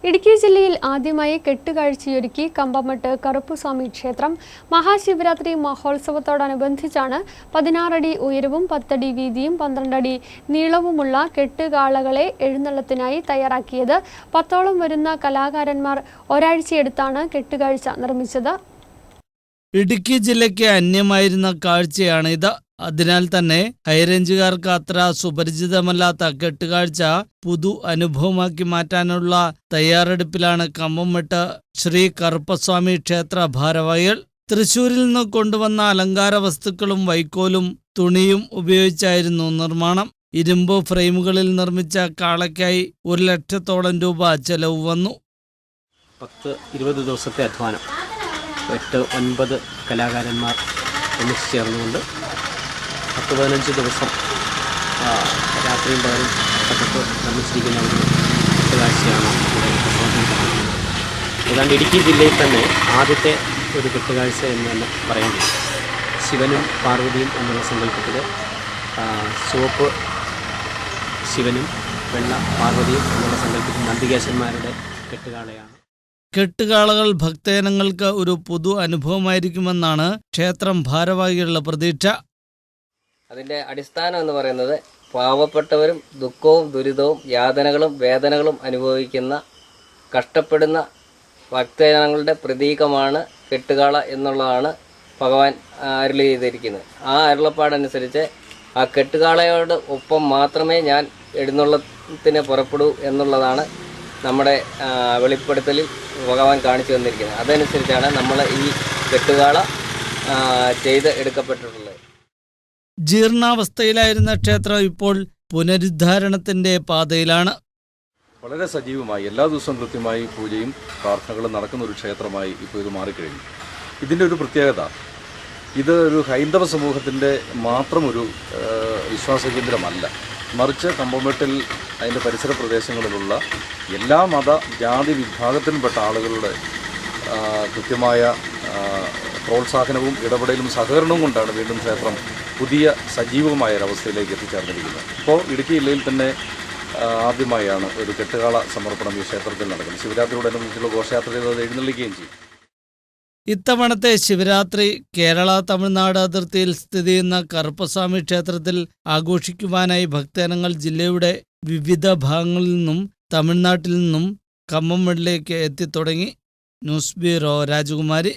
ഇടുക്കി ജില്ലയിൽ ആദ്യമായി കെട്ടുകാഴ്ചയൊരുക്കി കമ്പമട്ട് കറുപ്പുസ്വാമി ക്ഷേത്രം. മഹാശിവരാത്രി മഹോത്സവത്തോടനുബന്ധിച്ചാണ് 16 അടി ഉയരവും 10 അടി വീതിയും 12 അടി നീളവുമുള്ള കെട്ടുകാളകളെ എഴുന്നള്ളത്തിനായി തയ്യാറാക്കിയത്. 10ഓളം വരുന്ന കലാകാരന്മാർ ഒരാഴ്ചയെടുത്താണ് കെട്ടുകാഴ്ച നിർമ്മിച്ചത്. ഇടുക്കി ജില്ലയ്ക്ക് അന്യമായിരുന്ന കാഴ്ചയാണിത്. അതിനാൽ തന്നെ ഹൈറേഞ്ചുകാർക്ക് അത്ര സുപരിചിതമല്ലാത്ത കെട്ടുകാഴ്ച പുതു അനുഭവമാക്കി മാറ്റാനുള്ള തയ്യാറെടുപ്പിലാണ് കമ്പംമെട്ട് ശ്രീ കറുപ്പസ്വാമി ക്ഷേത്ര ഭാരവാഹികൾ. തൃശൂരിൽ നിന്ന് കൊണ്ടുവന്ന അലങ്കാര വസ്തുക്കളും വൈക്കോലും തുണിയും ഉപയോഗിച്ചായിരുന്നു നിർമ്മാണം. ഇരുമ്പ് ഫ്രെയിമുകളിൽ നിർമ്മിച്ച കാളയ്ക്കായി 1 ലക്ഷത്തോളം രൂപ ചെലവ് വന്നു. 10-20 ദിവസത്തെ അധ്വാനം, 8-9 കലാകാരന്മാർ ഒന്നിച്ചു ചേർന്നുകൊണ്ട് 10-15 ദിവസം രാത്രിയും പകലും കഷ്ടപ്പെട്ട് നിർമ്മിച്ചിരിക്കുന്ന ഒരു കെട്ടുകാഴ്ചയാണ് ഇവിടെ പ്രവർത്തിക്കുന്നത്. ഏതാണ്ട് ഇടുക്കി ജില്ലയിൽ തന്നെ ആദ്യത്തെ ഒരു കെട്ടുകാഴ്ച എന്ന് തന്നെ പറയാൻ കഴിയും. ശിവനും പാർവതിയും എന്നുള്ള സങ്കല്പത്തിൽ ചുവപ്പ് ശിവനും വെള്ള പാർവതിയും എന്നുള്ള സങ്കല്പത്തിൽ നന്ദികേശന്മാരുടെ കെട്ടുകാളയാണ്. കെട്ടുകാളകൾ ഭക്തജനങ്ങൾക്ക് ഒരു പുതു അനുഭവമായിരിക്കുമെന്നാണ് ക്ഷേത്രം ഭാരവാഹികളുടെ പ്രതീക്ഷ. അതിൻ്റെ അടിസ്ഥാനം എന്ന് പറയുന്നത് പാവപ്പെട്ടവരും ദുഃഖവും ദുരിതവും യാതനകളും വേദനകളും അനുഭവിക്കുന്ന കഷ്ടപ്പെടുന്ന ഭക്തജനങ്ങളുടെ പ്രതീകമാണ് കെട്ടുകാള എന്നുള്ളതാണ് ഭഗവാൻ അരുളി ചെയ്തിരിക്കുന്നത്. ആ അരുളപ്പാടനുസരിച്ച് ആ കെട്ടുകാളയോട് ഒപ്പം മാത്രമേ ഞാൻ എഴുന്നള്ളത്തിന് പുറപ്പെടൂ എന്നുള്ളതാണ് നമ്മുടെ വെളിപ്പെടുത്തലിൽ ഭഗവാൻ കാണിച്ചു തന്നിരിക്കുന്നത്. അതനുസരിച്ചാണ് നമ്മൾ ഈ കെട്ടുകാള ചെയ്ത് എടുക്കപ്പെട്ടിട്ടുള്ളത്. ജീർണാവസ്ഥയിലായിരുന്ന ക്ഷേത്രം ഇപ്പോൾ പുനരുദ്ധാരണത്തിന്റെ പാതയിലാണ്. വളരെ സജീവമായി എല്ലാ ദിവസവും കൃത്യമായി പൂജയും പ്രാർത്ഥനകളും നടക്കുന്ന ഒരു ക്ഷേത്രമായി ഇപ്പോൾ ഇത് മാറിക്കഴിഞ്ഞു. ഇതിൻ്റെ ഒരു പ്രത്യേകത, ഇത് ഒരു ഹൈന്ദവ സമൂഹത്തിൻ്റെ മാത്രം ഒരു വിശ്വാസ കേന്ദ്രമല്ല, മറിച്ച് കമ്പംമെട്ടിൽ അതിൻ്റെ പരിസര പ്രദേശങ്ങളിലുള്ള എല്ലാ മത ജാതി വിഭാഗത്തിൽപ്പെട്ട ആളുകളുടെ കൃത്യമായ പ്രോത്സാഹനവും ഇടപെടലും സഹകരണവും കൊണ്ടാണ് വീണ്ടും ക്ഷേത്രം പുതിയ സജീവമായ ഒരവസ്ഥയിലേക്ക് എത്തിച്ചേർന്നിരിക്കുന്നത്. ഇപ്പോൾ ഇടുക്കി ജില്ലയിൽ തന്നെ ആദ്യമായാണ് ഒരു കെട്ടുകാള സമർപ്പണം ഈ ക്ഷേത്രത്തിൽ നടക്കുന്നത്. ശിവരാത്രിയോടനുബന്ധിച്ചുള്ള ഘോഷയാത്ര ചെയ്തത് എഴുന്നള്ളിക്കുകയും ചെയ്യും. ഇത്തവണത്തെ ശിവരാത്രി കേരള തമിഴ്നാട് അതിർത്തിയിൽ സ്ഥിതി ചെയ്യുന്ന കറുപ്പസ്വാമി ക്ഷേത്രത്തിൽ ആഘോഷിക്കുവാനായി ഭക്തജനങ്ങൾ ജില്ലയുടെ വിവിധ ഭാഗങ്ങളിൽ നിന്നും തമിഴ്നാട്ടിൽ നിന്നും കമ്പംമെട്ടിലേക്ക് എത്തിത്തുടങ്ങി. ന്യൂസ് ബ്യൂറോ, രാജകുമാരി.